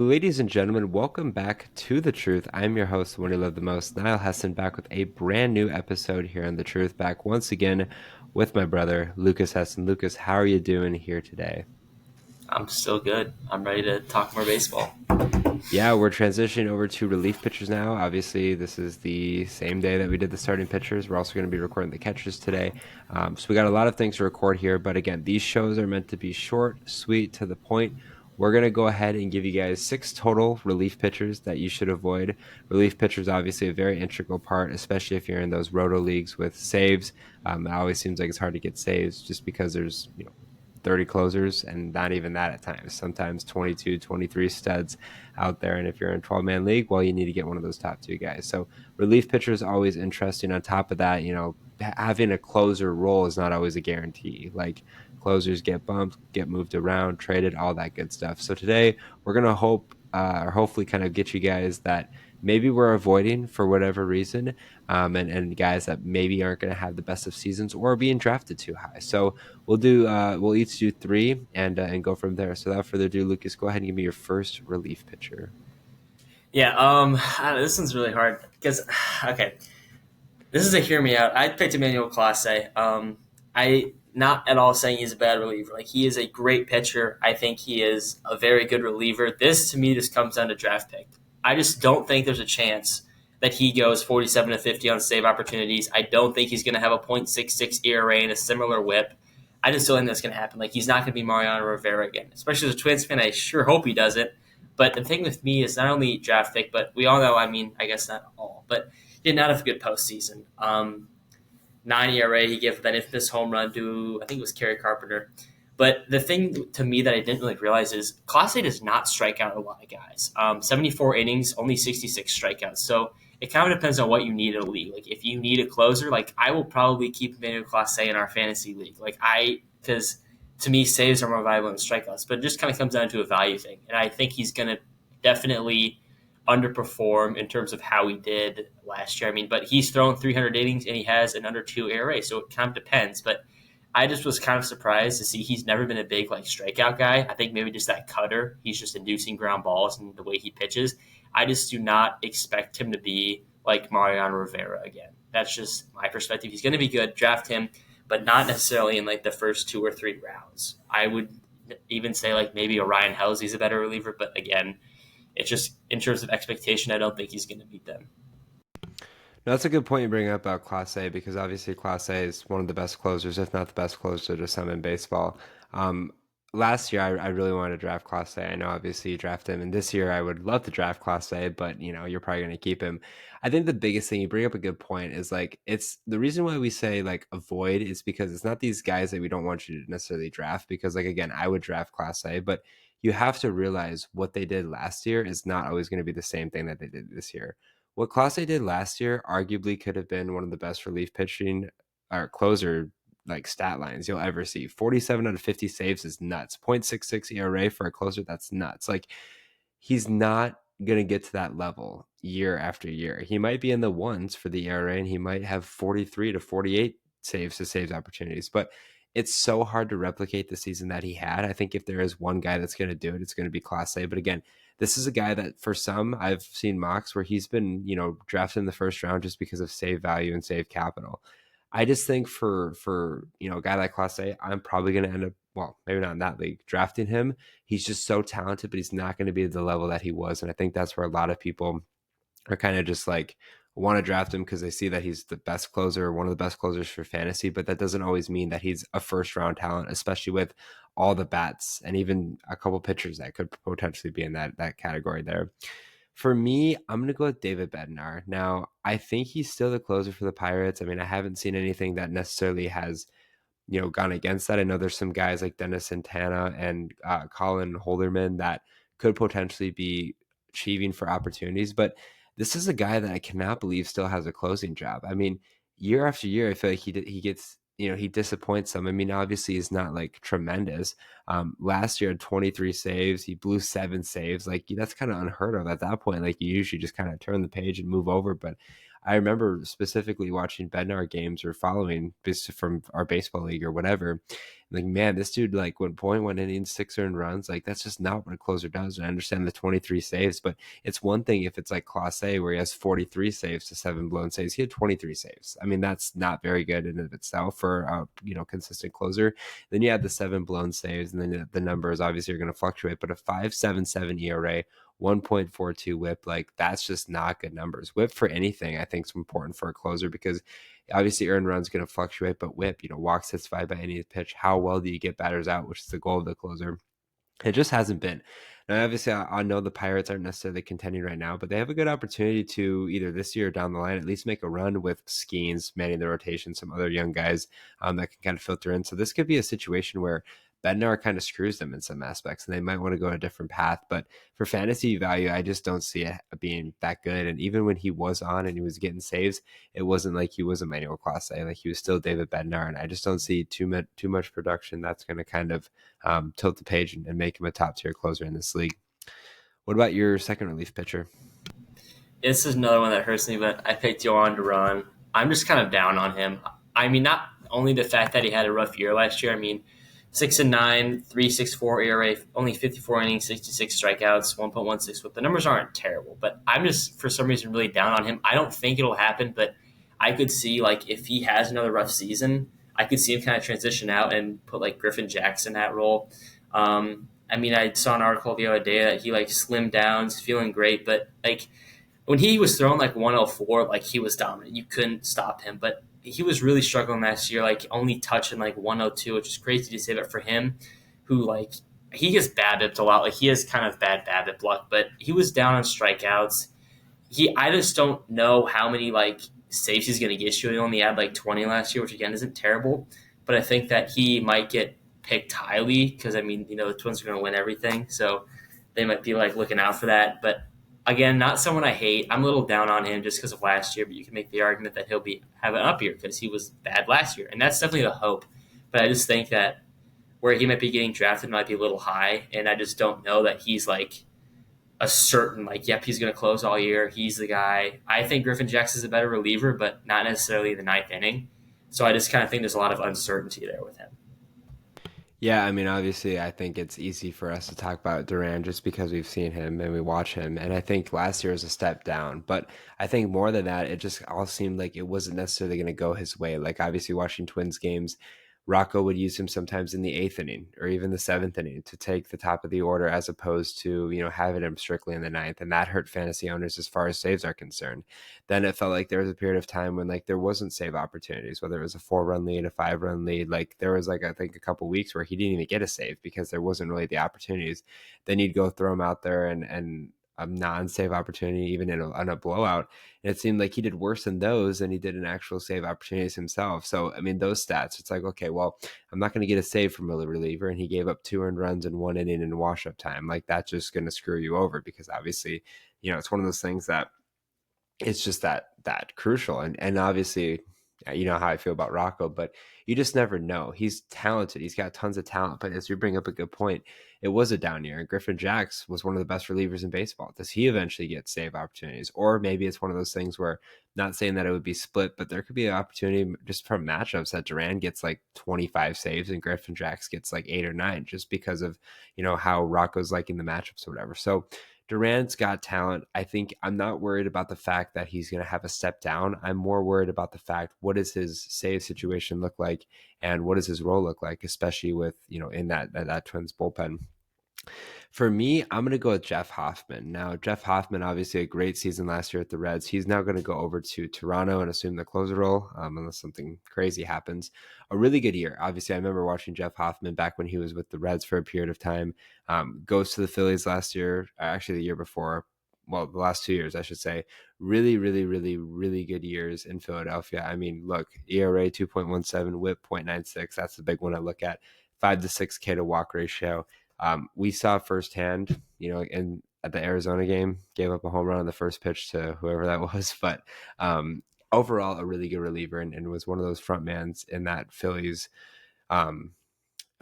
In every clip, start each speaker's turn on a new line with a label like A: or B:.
A: Ladies and gentlemen, welcome back to The Truth. I'm your host, the one you love the most, Niall Heston, back with a brand new episode here on The Truth. Back once again with my brother, Lucas Heston. Lucas, how are you doing here today?
B: I'm still good. I'm ready to talk more baseball.
A: Yeah, we're transitioning over to relief pitchers now. Obviously, this is the same day that we did the starting pitchers. We're also going to be recording the catchers today. So we got a lot of things to record here. But again, these shows are meant to be short, sweet, to the point. We're going to go ahead and give you guys six total relief pitchers that you should avoid. Relief pitchers, obviously, a very integral part, especially if you're in those roto leagues with saves. It always seems like it's hard to get saves just because there's 30 closers and not even that at times. Sometimes 22, 23 studs out there. And if you're in a 12-man league, well, you need to get one of those top two guys. So relief pitcher is always interesting. On top of that, having a closer role is not always a guarantee. Like closers get bumped, get moved around, traded, all that good stuff. So today we're going to or hopefully kind of get you guys that maybe we're avoiding for whatever reason, and guys that maybe aren't going to have the best of seasons or being drafted too high. So we'll each do three and go from there. So without further ado, Lucas, go ahead and give me your first relief pitcher.
B: Yeah, this one's really hard because, okay, this is a hear me out. I picked Emmanuel Clase. I not at all saying he's a bad reliever. Like he is a great pitcher. I think he is a very good reliever. This to me just comes down to draft pick. I just don't think there's a chance that he goes 47 to 50 on save opportunities. I don't think he's going to have a .66 ERA and a similar WHIP. I just don't think that's going to happen. Like he's not going to be Mariano Rivera again. Especially as a Twins fan, I sure hope he doesn't. But the thing with me is not only draft pick, but we all know. I mean, I guess not all, but he did not have a good postseason. 9 ERA, he gave that infamous home run to, I think it was Kerry Carpenter. But the thing to me that I didn't really realize is Clase does not strike out a lot of guys. 74 innings, only 66 strikeouts. So it kind of depends on what you need in a league. Like if you need a closer, like I will probably keep Emmanuel Clase in our fantasy league. Because to me, saves are more valuable than strikeouts. But it just kind of comes down to a value thing. And I think he's going to definitely underperform in terms of how he did last year. I mean, but he's thrown 300 innings and he has an under 2 ERA, so it kind of depends. But I just was kind of surprised to see he's never been a big like strikeout guy. I think maybe just that cutter. He's just inducing ground balls and the way he pitches. I just do not expect him to be like Mariano Rivera again. That's just my perspective. He's going to be good. Draft him, but not necessarily in like the first 2 or 3 rounds. I would even say like maybe Orion Helsey's a better reliever, but again, it's just in terms of expectation, I don't think he's going to beat them.
A: No, that's a good point you bring up about Class A because obviously Class A is one of the best closers, if not the best closer to some in baseball. Um, Last year, I really wanted to draft Class A. I know obviously you draft him, and this year I would love to draft Class A, but you're probably going to keep him. I think the biggest thing you bring up a good point is like it's the reason why we say like avoid is because it's not these guys that we don't want you to necessarily draft because like again I would draft Class A, but you have to realize what they did last year is not always going to be the same thing that they did this year. What Clase did last year arguably could have been one of the best relief pitching or closer like stat lines you'll ever see. 47 out of 50 saves is nuts. 0.66 ERA for a closer, that's nuts. Like he's not going to get to that level year after year. He might be in the ones for the ERA and he might have 43 to 48 saves to saves opportunities, but it's so hard to replicate the season that he had. I think if there is one guy that's going to do it, it's going to be Clase. But again, this is a guy that for some I've seen mocks where he's been, drafted in the first round just because of save value and save capital. I just think for a guy like Clase, I'm probably going to end up, well, maybe not in that league, drafting him. He's just so talented, but he's not going to be at the level that he was. And I think that's where a lot of people are kind of just like want to draft him because they see that he's the best closer, one of the best closers for fantasy, but that doesn't always mean that he's a first round talent, especially with all the bats and even a couple pitchers that could potentially be in that category there. For me, I'm going to go with David Bednar. Now, I think he's still the closer for the Pirates. I mean, I haven't seen anything that necessarily has gone against that. I know there's some guys like Dennis Santana and Colin Holderman that could potentially be achieving for opportunities, but this is a guy that I cannot believe still has a closing job. I mean, year after year, I feel like he gets he disappoints them. I mean, obviously he's not like tremendous. Last year, 23 saves, he blew 7 saves. Like that's kind of unheard of at that point. Like you usually just kind of turn the page and move over, but I remember specifically watching Bednar games or following from our baseball league or whatever. Like, man, this dude like went point one innings, 6 earned runs. Like that's just not what a closer does. And I understand the 23 saves, but it's one thing if it's like Clase where he has 43 saves to 7 blown saves. He had 23 saves. I mean, that's not very good in and of itself for a consistent closer. Then you add the 7 blown saves, and then the numbers obviously are going to fluctuate. But a 5.77 ERA, 1.42 WHIP, like that's just not good numbers. WHIP for anything, I think, is important for a closer because obviously earned runs going to fluctuate, but WHIP, walks hits five by any pitch. How well do you get batters out, which is the goal of the closer? It just hasn't been. Now, obviously, I know the Pirates aren't necessarily contending right now, but they have a good opportunity to either this year or down the line at least make a run with Skeens manning the rotation, some other young guys that can kind of filter in. So this could be a situation where Bednar kind of screws them in some aspects, and they might want to go a different path. But for fantasy value, I just don't see it being that good. And even when he was on and he was getting saves, it wasn't like he was Emmanuel Clase. Like he was still David Bednar, and I just don't see too much production that's going to kind of tilt the page and make him a top tier closer in this league. What about your second relief pitcher?
B: This is another one that hurts me, but I picked Johan Duran. I'm just kind of down on him. I mean, not only the fact that he had a rough year last year. I mean, 6-9, 3.64 ERA, only 54 innings, 66 strikeouts, 1.16 WHIP. The numbers aren't terrible, but I'm just for some reason really down on him. I don't think it'll happen, but I could see like if he has another rough season, I could see him kind of transition out and put like Griffin Jackson in that role. I mean, I saw an article the other day that he like slimmed down, is feeling great, but like when he was throwing like 104, like he was dominant. You couldn't stop him. But he was really struggling last year, like only touching like 102, which is crazy to say that for him, who like he gets BABIP'd a lot. Like he has kind of bad BABIP luck, but he was down on strikeouts. I just don't know how many like saves he's going to get you. He only had like 20 last year, which again isn't terrible. But I think that he might get picked highly because I mean, the Twins are going to win everything, so they might be like looking out for that. But again, not someone I hate. I'm a little down on him just because of last year, but you can make the argument that he'll be have an up year because he was bad last year, and that's definitely the hope. But I just think that where he might be getting drafted might be a little high, and I just don't know that he's like a certain like, yep, he's going to close all year. He's the guy. I think Griffin Jackson's a better reliever, but not necessarily the ninth inning. So I just kind of think there's a lot of uncertainty there with him.
A: Yeah, I mean, obviously, I think it's easy for us to talk about Duran just because we've seen him and we watch him. And I think last year was a step down. But I think more than that, it just all seemed like it wasn't necessarily going to go his way. Like, obviously, watching Twins games, Rocco would use him sometimes in the eighth inning or even the seventh inning to take the top of the order as opposed to, having him strictly in the ninth. And that hurt fantasy owners as far as saves are concerned. Then it felt like there was a period of time when like there wasn't save opportunities, whether it was a 4 run lead, a 5 run lead. Like there was like I think a couple weeks where he didn't even get a save because there wasn't really the opportunities. Then you'd go throw him out there and a non-save opportunity, even in a blowout. And it seemed like he did worse in those than he did in actual save opportunities himself. So, I mean, those stats, it's like, okay, well, I'm not going to get a save from a reliever. And he gave up 2 earned runs in 1 inning in wash up time. Like, that's just going to screw you over because obviously, it's one of those things that it's just that crucial. And obviously, you know how I feel about Rocco, but you just never know. He's talented. He's got tons of talent. But as you bring up a good point, it was a down year. Griffin Jacks was one of the best relievers in baseball. Does he eventually get save opportunities? Or maybe it's one of those things where, not saying that it would be split, but there could be an opportunity just from matchups that Duran gets like 25 saves and Griffin Jacks gets like 8 or 9 just because of, how Rocco's liking the matchups or whatever. So Durant's got talent. I think I'm not worried about the fact that he's going to have a step down. I'm more worried about the fact, what does his save situation look like and what does his role look like, especially with, in that Twins bullpen. For me, I'm going to go with Jeff Hoffman. Now, Jeff Hoffman, obviously a great season last year at the Reds. He's now going to go over to Toronto and assume the closer role, unless something crazy happens. A really good year. Obviously, I remember watching Jeff Hoffman back when he was with the Reds for a period of time. Goes to the Phillies last year, actually the year before. Well, the last 2 years, I should say. Really, really, really, really good years in Philadelphia. I mean, look, ERA 2.17, WHIP 0.96. That's the big one I look at. 5 to 6 K to walk ratio. We saw firsthand, in at the Arizona game, gave up a home run on the first pitch to whoever that was. But overall, a really good reliever and was one of those front mans in that Phillies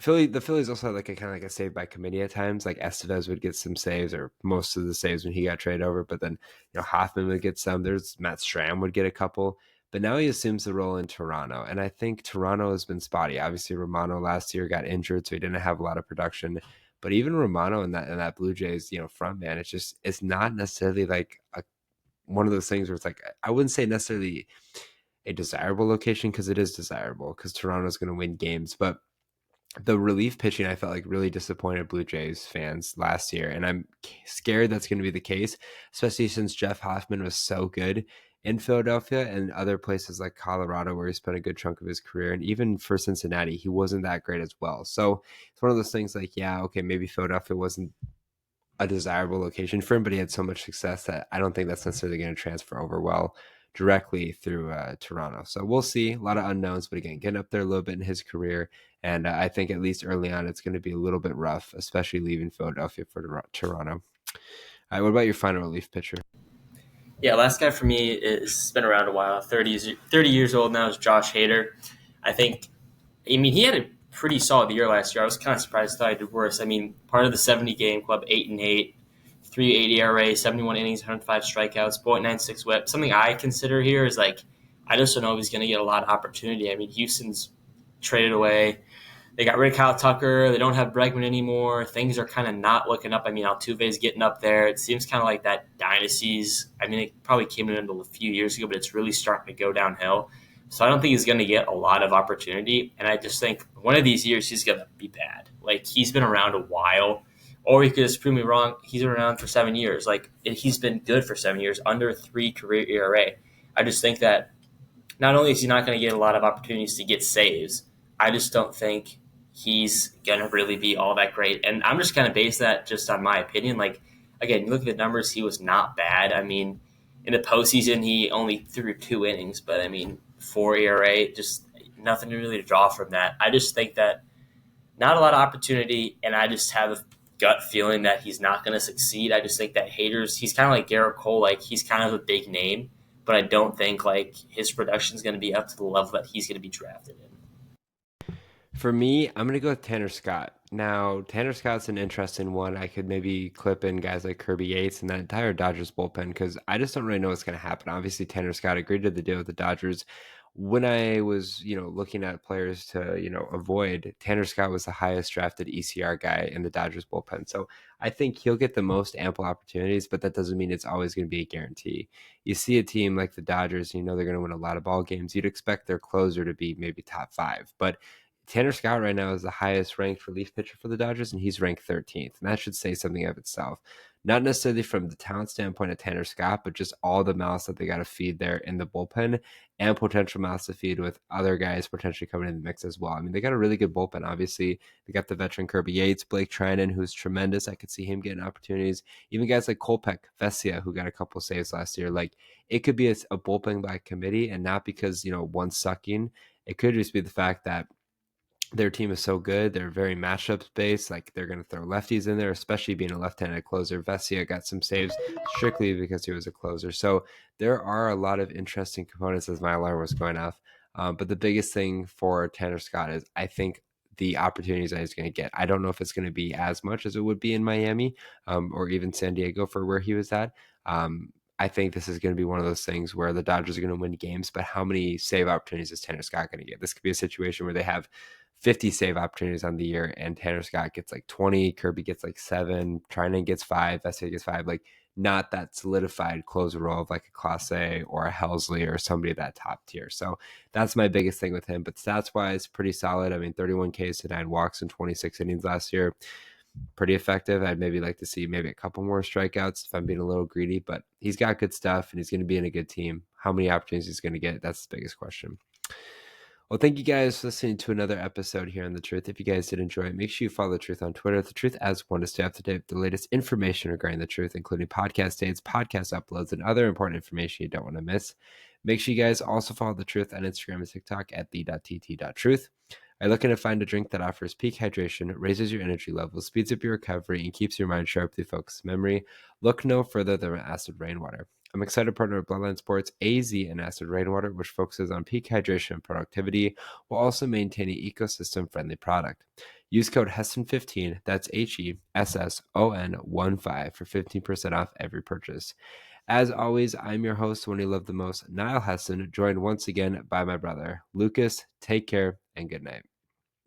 A: The Phillies also had like a kind of like a save by committee at times. Like Estevez would get some saves, or most of the saves when he got traded over. But then Hoffman would get some. There's Matt Stram would get a couple. But now he assumes the role in Toronto, and I think Toronto has been spotty. Obviously, Romano last year got injured, so he didn't have a lot of production. But even Romano and that Blue Jays front man, it's not necessarily like one of those things where it's like I wouldn't say necessarily a desirable location because it is desirable because Toronto's going to win games, but the relief pitching I felt like really disappointed Blue Jays fans last year, and I'm scared that's going to be the case, especially since Jeff Hoffman was so good in Philadelphia and other places like Colorado where he spent a good chunk of his career, and even for Cincinnati he wasn't that great as well. So it's one of those things like, yeah, okay, maybe Philadelphia wasn't a desirable location for him, but he had so much success that I don't think that's necessarily going to transfer over well directly through Toronto. So we'll see. A lot of unknowns, but again, getting up there a little bit in his career. And I think at least early on, it's going to be a little bit rough, especially leaving Philadelphia for Toronto. All right, what about your final relief pitcher?
B: Yeah, last guy for me is been around a while. 30 years old now is Josh Hader. I think. I mean, he had a pretty solid year last year. I was kind of surprised. I thought he did worse. I mean, part of the 70 game club, 8-8, 3.80 ERA, 71 innings, 105 strikeouts, .96 WHIP. Something I consider here is like I just don't know if he's going to get a lot of opportunity. I mean, Houston's traded away. They got rid of Kyle Tucker. They don't have Bregman anymore. Things are kind of not looking up. I mean, Altuve's getting up there. It seems kind of like that dynasties. I mean, it probably came in a few years ago, but it's really starting to go downhill. So I don't think he's going to get a lot of opportunity. And I just think one of these years he's going to be bad. Like, he's been around a while. Or he could just prove me wrong. He's been around for 7 years. Like, he's been good for 7 years, under 3 career ERA. I just think that not only is he not going to get a lot of opportunities to get saves, I just don't think he's going to really be all that great. And I'm just kind of based that just on my opinion. Like, again, you look at the numbers, he was not bad. I mean, in the postseason, he only threw 2 innings, but I mean, 4 ERA, just nothing really to draw from that. I just think that not a lot of opportunity, and I just have a gut feeling that he's not going to succeed. I just think that he's kind of like Garrett Cole, like he's kind of a big name, but I don't think like his production is going to be up to the level that he's going to be drafted in.
A: For me, I'm going to go with Tanner Scott. Now, Tanner Scott's an interesting one. I could maybe clip in guys like Kirby Yates and that entire Dodgers bullpen because I just don't really know what's going to happen. Obviously, Tanner Scott agreed to the deal with the Dodgers. When I was, looking at players to, avoid, Tanner Scott was the highest drafted ECR guy in the Dodgers bullpen. So I think he'll get the most ample opportunities, but that doesn't mean it's always going to be a guarantee. You see a team like the Dodgers, they're going to win a lot of ball games. You'd expect their closer to be maybe top five, but Tanner Scott right now is the highest ranked relief pitcher for the Dodgers, and he's ranked 13th. And that should say something of itself. Not necessarily from the talent standpoint of Tanner Scott, but just all the mouths that they got to feed there in the bullpen and potential mouths to feed with other guys potentially coming in the mix as well. I mean, they got a really good bullpen. Obviously, they got the veteran Kirby Yates, Blake Trinan, who's tremendous. I could see him getting opportunities. Even guys like Kolpek, Vesia, who got a couple saves last year. Like, it could be a bullpen by committee, and not because, one's sucking. It could just be the fact that their team is so good. They're very matchups based. Like, they're going to throw lefties in there, especially being a left-handed closer. Vesia got some saves strictly because he was a closer. So there are a lot of interesting components as my alarm was going off. But the biggest thing for Tanner Scott is I think the opportunities that he's going to get. I don't know if it's going to be as much as it would be in Miami or even San Diego for where he was at. I think this is going to be one of those things where the Dodgers are going to win games, but how many save opportunities is Tanner Scott going to get? This could be a situation where they have 50 save opportunities on the year, and Tanner Scott gets like 20, Kirby gets like 7, Trinan gets 5, Vesia gets 5. Like, not that solidified closer role of like a Clase or a Helsley or somebody at that top tier. So that's my biggest thing with him. But stats wise, pretty solid. I mean, 31 Ks to 9 walks in 26 innings last year. Pretty effective. I'd maybe like to see maybe a couple more strikeouts if I'm being a little greedy, but he's got good stuff and he's going to be in a good team. How many opportunities he's going to get? That's the biggest question. Well, thank you guys for listening to another episode here on The Truth. If you guys did enjoy it, make sure you follow The Truth on Twitter, The Truth as one, to stay up to date with the latest information regarding The Truth, including podcast dates, podcast uploads, and other important information you don't want to miss. Make sure you guys also follow The Truth on Instagram and TikTok at the.tt.truth. Are you looking to find a drink that offers peak hydration, raises your energy levels, speeds up your recovery, and keeps your mind sharp through focused memory? Look no further than Acid Rainwater. I'm excited to partner with Bloodline Sports AZ and Acid Rainwater, which focuses on peak hydration and productivity while also maintaining ecosystem-friendly product. Use code HESSON15, that's HESSON15 for 15% off every purchase. As always, I'm your host, one you love the most, Niall Hesson, joined once again by my brother, Lucas. Take care and good night.